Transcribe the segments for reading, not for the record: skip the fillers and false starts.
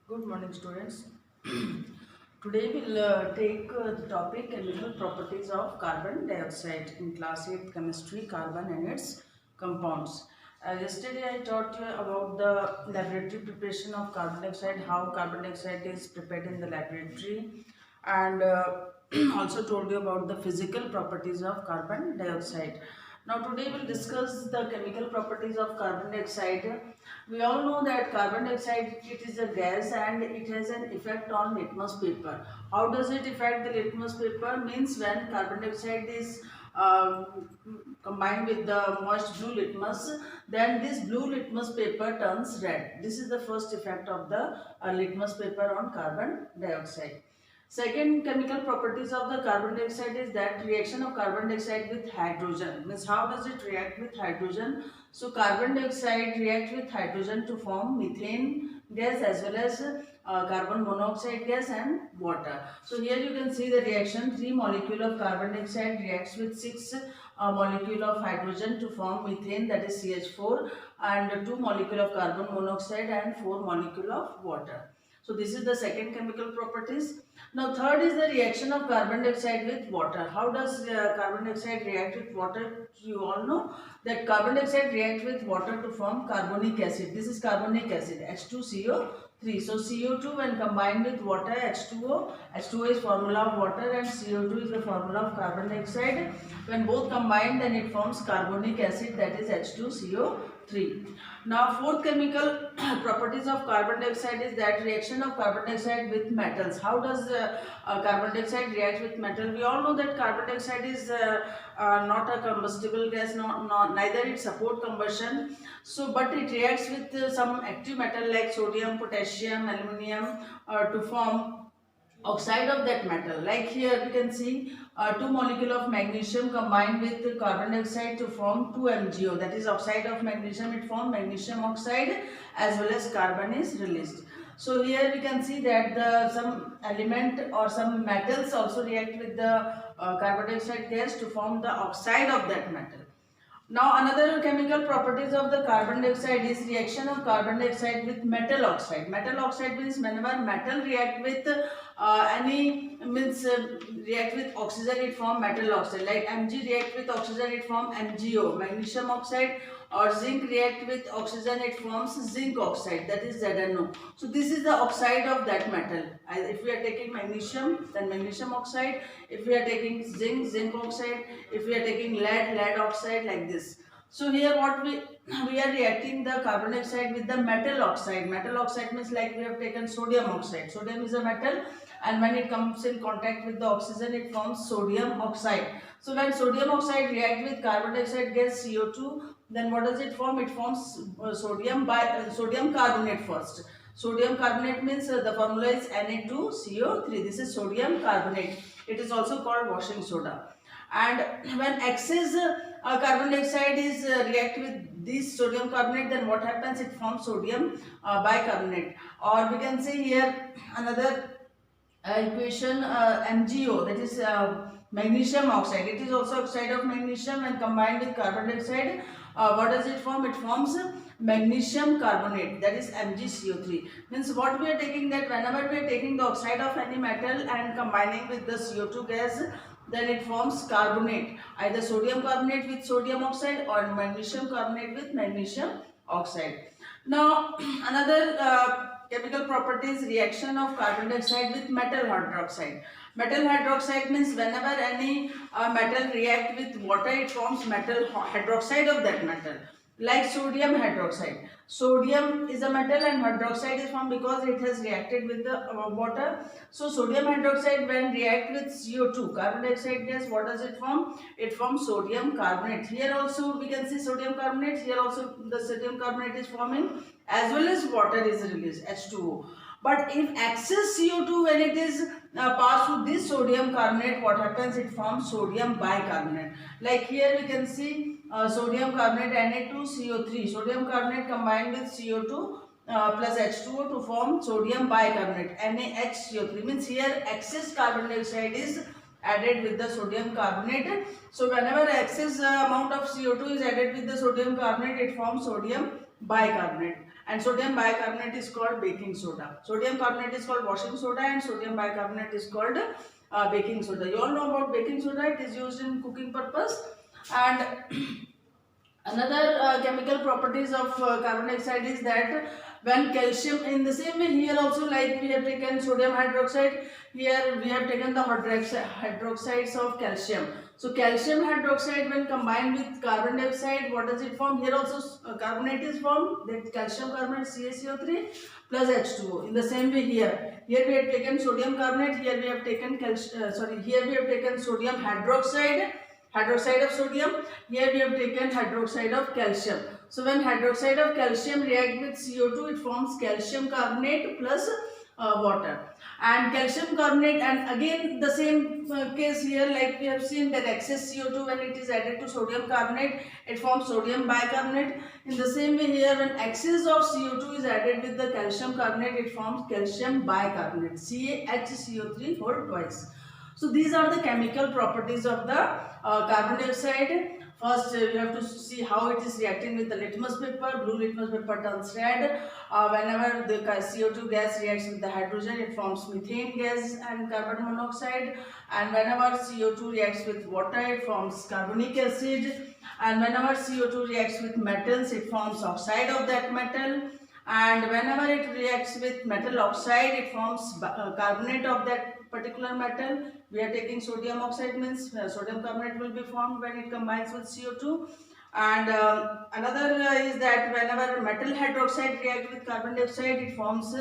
Good morning, students. Today we'll take the topic chemical properties of carbon dioxide in class 8 chemistry, carbon and its compounds. Yesterday I taught you about the laboratory preparation of carbon dioxide, how carbon dioxide is prepared in the laboratory, and also told you about the physical properties of carbon dioxide. Now today we'll discuss the chemical properties of carbon dioxide. We all know that carbon dioxide, it is a gas and it has an effect on litmus paper. How does it affect the litmus paper? Means when carbon dioxide is uh, combined with the moist blue litmus, then this blue litmus paper turns red. This is the first effect of the litmus paper on carbon dioxide. Second chemical properties of the carbon dioxide is that reaction of carbon dioxide with hydrogen. Means how does it react with hydrogen? So carbon dioxide reacts with hydrogen to form methane gas as well as carbon monoxide gas and water. So here you can see the reaction. 3 molecule of carbon dioxide reacts with 6 molecule of hydrogen to form methane, that is CH4, and 2 molecule of carbon monoxide and 4 molecule of water. So this is the second chemical properties. Now third is the reaction of carbon dioxide with water. How does carbon dioxide react with water? You all know that carbon dioxide reacts with water to form carbonic acid. This is carbonic acid, H2CO3. So CO2 when combined with water, H2O. H2O is formula of water and CO2 is the formula of carbon dioxide. When both combine, then it forms carbonic acid, that is H2CO3. Now fourth chemical properties of carbon dioxide is that reaction of carbon dioxide with metals. How does carbon dioxide react with metal? We all know that carbon dioxide is not a combustible gas, neither it support combustion. So but it reacts with some active metal like sodium, potassium, aluminium to form oxide of that metal. Like here we can see 2 molecule of magnesium combined with carbon dioxide to form 2MgO, that is oxide of magnesium. It forms magnesium oxide as well as carbon is released. So here we can see that some element or some metals also react with the carbon dioxide gas to form the oxide of that metal. Now another chemical properties of the carbon dioxide is reaction of carbon dioxide with metal oxide. Metal oxide means whenever metal react with react with oxygen, it form metal oxide. Like Mg react with oxygen, it form MgO. Magnesium oxide or zinc react with oxygen, it forms zinc oxide, that is ZnO. So this is the oxide of that metal. If we are taking magnesium, then magnesium oxide. If we are taking zinc, zinc oxide. If we are taking lead, lead oxide, like this. So here what we are reacting the carbon dioxide with the metal oxide. Metal oxide means like we have taken sodium oxide. Sodium is a metal and when it comes in contact with the oxygen, it forms sodium oxide. So when sodium oxide react with carbon dioxide gas CO2, then what does it form? It forms sodium carbonate first. Sodium carbonate means the formula is Na2CO3. This is sodium carbonate. It is also called washing soda. And when excess carbon dioxide is react with this sodium carbonate, then what happens? It forms sodium bicarbonate. Or we can say here another equation, MgO, that is magnesium oxide. It is also oxide of magnesium and combined with carbon dioxide. What does it form? It forms magnesium carbonate, that is MgCO3. Means what we are taking, that whenever we are taking the oxide of any metal and combining with the CO2 gas, then it forms carbonate, either sodium carbonate with sodium oxide or magnesium carbonate with magnesium oxide. Now another chemical properties, reaction of carbon dioxide with metal hydroxide. Metal hydroxide means whenever any metal react with water, it forms metal hydroxide of that metal. Like sodium hydroxide. Sodium is a metal and hydroxide is formed because it has reacted with the water. So sodium hydroxide when react with CO2, carbon dioxide gas, what does it form? It forms sodium carbonate. Here also we can see sodium carbonate. Here also the sodium carbonate is forming as well as water is released, H2O. But if excess CO2 when it is passed through this sodium carbonate, what happens? It forms sodium bicarbonate. Like here we can see sodium carbonate Na2CO3. Sodium carbonate combined with CO2 plus H2O to form sodium bicarbonate, NaHCO3. Means here excess carbon dioxide is added with the sodium carbonate. So whenever excess amount of CO2 is added with the sodium carbonate, it forms sodium bicarbonate. and sodium bicarbonate is called baking soda. Sodium carbonate is called washing soda, and sodium bicarbonate is called baking soda. You all know about baking soda. It is used in cooking purpose. And another chemical properties of carbon dioxide is that when calcium, in the same way here also, like we have taken sodium hydroxide, here we have taken the hydroxides of calcium. So calcium hydroxide when combined with carbon dioxide, what does it form? Here also carbonate is formed, that calcium carbonate CaCO3 plus H2O. In the same way here we have taken sodium carbonate, here we have taken here we have taken sodium hydroxide of sodium, here we have taken hydroxide of calcium. So when hydroxide of calcium react with CO2, it forms calcium carbonate plus water. And calcium carbonate, and again the same case here, like we have seen that excess CO2 when it is added to sodium carbonate, it forms sodium bicarbonate. In the same way here, when excess of CO2 is added with the calcium carbonate, it forms calcium bicarbonate, CaHCO3 whole twice. So these are the chemical properties of the carbon dioxide. First, you have to see how it is reacting with the litmus paper. Blue litmus paper turns red. Whenever the CO2 gas reacts with the hydrogen, it forms methane gas and carbon monoxide. And whenever CO2 reacts with water, it forms carbonic acid. And whenever CO2 reacts with metals, it forms oxide of that metal. And whenever it reacts with metal oxide, it forms carbonate of that particular metal. We are taking sodium oxide, means sodium carbonate will be formed when it combines with CO2. And another is that whenever metal hydroxide reacts with carbon dioxide, it forms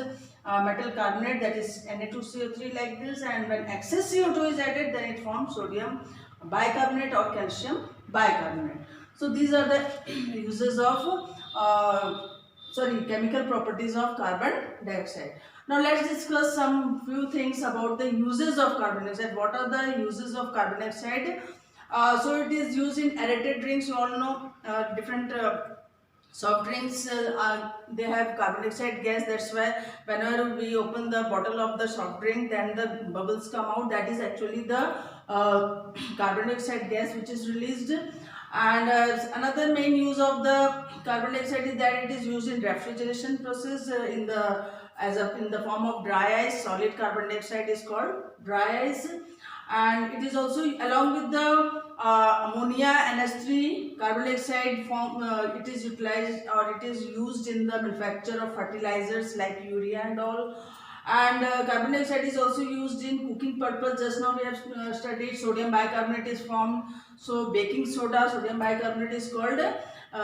metal carbonate, that is Na2CO3 like this. And when excess CO2 is added, then it forms sodium bicarbonate or calcium bicarbonate. So these are the uses of chemical properties of carbon dioxide. Now let's discuss some few things about the uses of carbon dioxide. What are the uses of carbon dioxide? So it is used in aerated drinks. You all know different soft drinks, they have carbon dioxide gas. That's why whenever we open the bottle of the soft drink, then the bubbles come out. That is actually the carbon dioxide gas which is released. And another main use of the carbon dioxide is that it is used in refrigeration process in the form of dry ice. Solid carbon dioxide is called dry ice. And it is also, along with the ammonia NH3, carbon dioxide form, it is utilized or it is used in the manufacture of fertilizers like urea and all. And carbon dioxide is also used in cooking purpose. Just now we have studied sodium bicarbonate is formed. So baking soda, sodium bicarbonate is called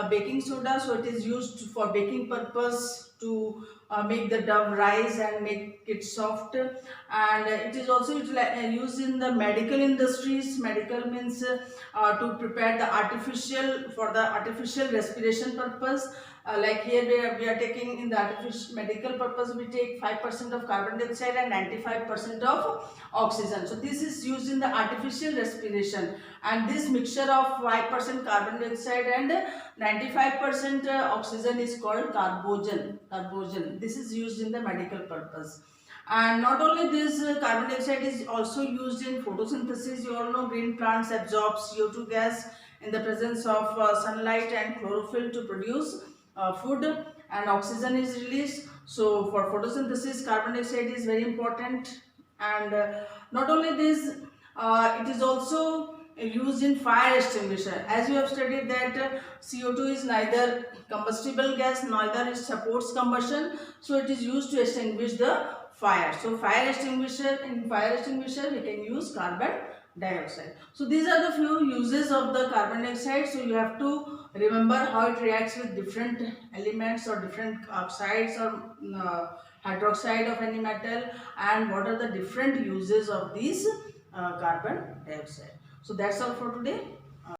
baking soda. So it is used for baking purpose to make the dough rise and make it soft. And it is also used in the medical industries. Medical means to prepare the artificial respiration purpose. Like here we are taking in the artificial medical purpose, we take 5% of carbon dioxide and 95% of oxygen. So this is used in the artificial respiration, and this mixture of 5% carbon dioxide and 95% oxygen is called carbogen. This is used in the medical purpose. And not only this, carbon dioxide is also used in photosynthesis. You all know green plants absorb CO2 gas in the presence of sunlight and chlorophyll to produce food, and oxygen is released. So for photosynthesis, carbon dioxide is very important. And not only this, it is also used in fire extinguisher. As you have studied that CO2 is neither combustible gas, neither it supports combustion, so it is used to extinguish the fire. So fire extinguisher, in fire extinguisher we can use carbon dioxide. So these are the few uses of the carbon dioxide. So you have to remember how it reacts with different elements or different oxides or hydroxide of any metal, and what are the different uses of these carbon dioxide. So that's all for today.